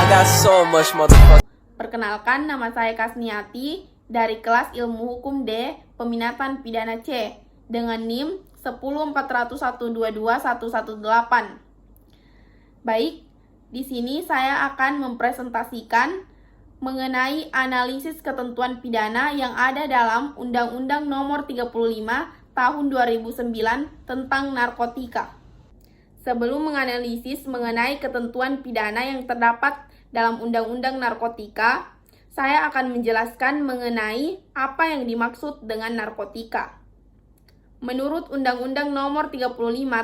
got so much motherfucker. Perkenalkan, nama saya Kasniati dari kelas Ilmu Hukum D, Peminatan Pidana C, dengan NIM 10401221118. Baik, di sini saya akan mempresentasikan mengenai analisis ketentuan pidana yang ada dalam Undang-Undang Nomor 35 Tahun 2009 tentang narkotika. Sebelum menganalisis mengenai ketentuan pidana yang terdapat dalam Undang-Undang Narkotika, saya akan menjelaskan mengenai apa yang dimaksud dengan narkotika. Menurut Undang-Undang Nomor 35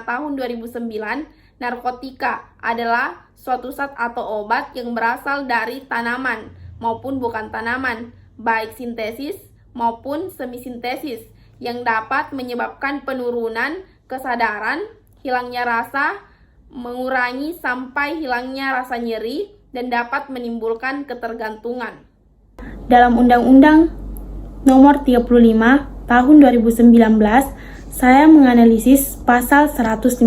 Tahun 2009, narkotika adalah suatu zat atau obat yang berasal dari tanaman maupun bukan tanaman, baik sintesis maupun semisintesis, yang dapat menyebabkan penurunan kesadaran, hilangnya rasa, mengurangi sampai hilangnya rasa nyeri, dan dapat menimbulkan ketergantungan. Dalam Undang-Undang Nomor 35 Tahun 2019, saya menganalisis pasal 115.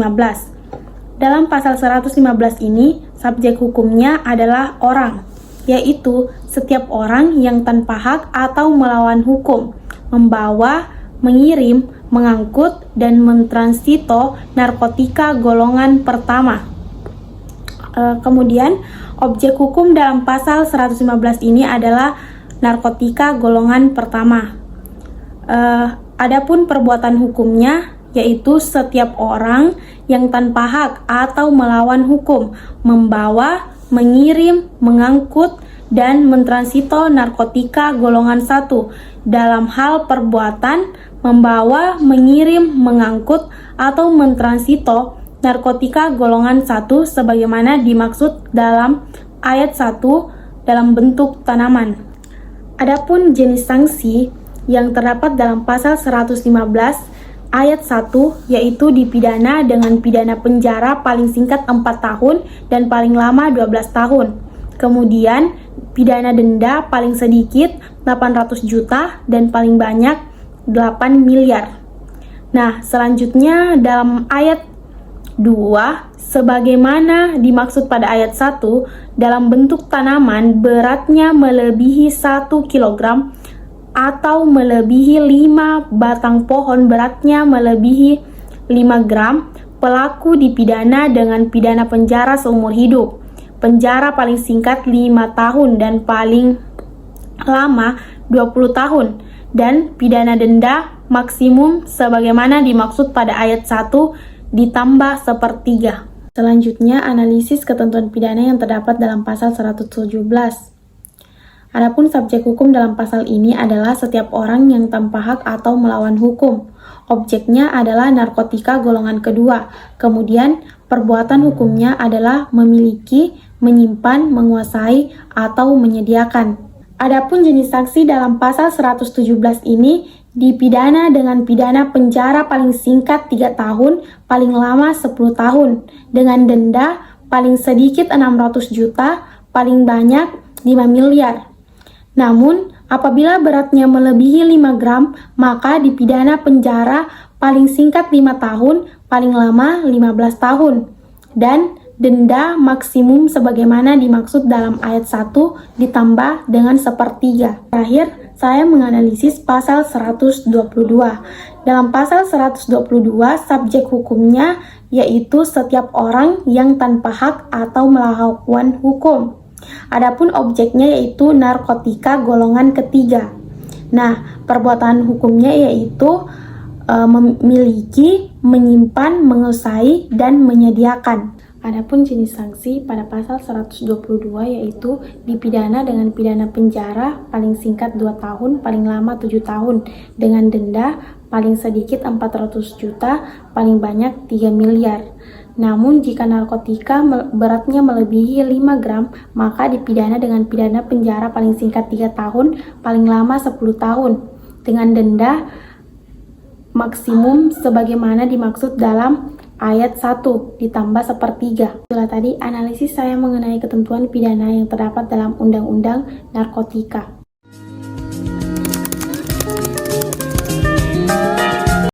Dalam pasal 115 ini, subjek hukumnya adalah orang, yaitu setiap orang yang tanpa hak atau melawan hukum, membawa, mengirim, mengangkut, dan mentransito narkotika golongan pertama. Kemudian, objek hukum dalam pasal 115 ini adalah narkotika golongan pertama. Adapun perbuatan hukumnya yaitu setiap orang yang tanpa hak atau melawan hukum membawa, mengirim, mengangkut, dan mentransito narkotika golongan 1 dalam hal perbuatan membawa, mengirim, mengangkut, atau mentransito narkotika golongan 1 sebagaimana dimaksud dalam ayat 1 dalam bentuk tanaman. Adapun jenis sanksi yang terdapat dalam pasal 115 ayat 1 yaitu dipidana dengan pidana penjara paling singkat 4 tahun dan paling lama 12 tahun. Kemudian pidana denda paling sedikit 800 juta dan paling banyak 8 miliar. Nah, selanjutnya dalam ayat 2, sebagaimana dimaksud pada ayat 1, dalam bentuk tanaman beratnya melebihi 1 kg atau melebihi 5 batang pohon beratnya melebihi 5 gram, pelaku dipidana dengan pidana penjara seumur hidup. Penjara paling singkat 5 tahun dan paling lama 20 tahun. Dan pidana denda maksimum sebagaimana dimaksud pada ayat 1 ditambah sepertiga. Selanjutnya, analisis ketentuan pidana yang terdapat dalam pasal 117. Adapun subjek hukum dalam pasal ini adalah setiap orang yang tanpa hak atau melawan hukum. Objeknya adalah narkotika golongan kedua. Kemudian, perbuatan hukumnya adalah memiliki, menyimpan, menguasai, atau menyediakan. Adapun jenis sanksi dalam pasal 117 ini dipidana dengan pidana penjara paling singkat 3 tahun, paling lama 10 tahun, dengan denda paling sedikit 600 juta, paling banyak 5 miliar. Namun, apabila beratnya melebihi 5 gram, maka dipidana penjara paling singkat 5 tahun, paling lama 15 tahun, dan denda maksimum sebagaimana dimaksud dalam ayat 1 ditambah dengan sepertiga. Terakhir, saya menganalisis pasal 122. Dalam pasal 122, subjek hukumnya yaitu setiap orang yang tanpa hak atau melawan hukum. Adapun objeknya yaitu narkotika golongan ketiga. Nah, perbuatan hukumnya yaitu memiliki, menyimpan, menguasai, dan menyediakan. Adapun jenis sanksi pada pasal 122 yaitu dipidana dengan pidana penjara paling singkat 2 tahun, paling lama 7 tahun, dengan denda paling sedikit 400 juta, paling banyak 3 miliar. Namun jika narkotika beratnya melebihi 5 gram, maka dipidana dengan pidana penjara paling singkat 3 tahun, paling lama 10 tahun, dengan denda maksimum sebagaimana dimaksud dalam ayat 1 ditambah sepertiga. Itulah tadi analisis saya mengenai ketentuan pidana yang terdapat dalam Undang-Undang Narkotika.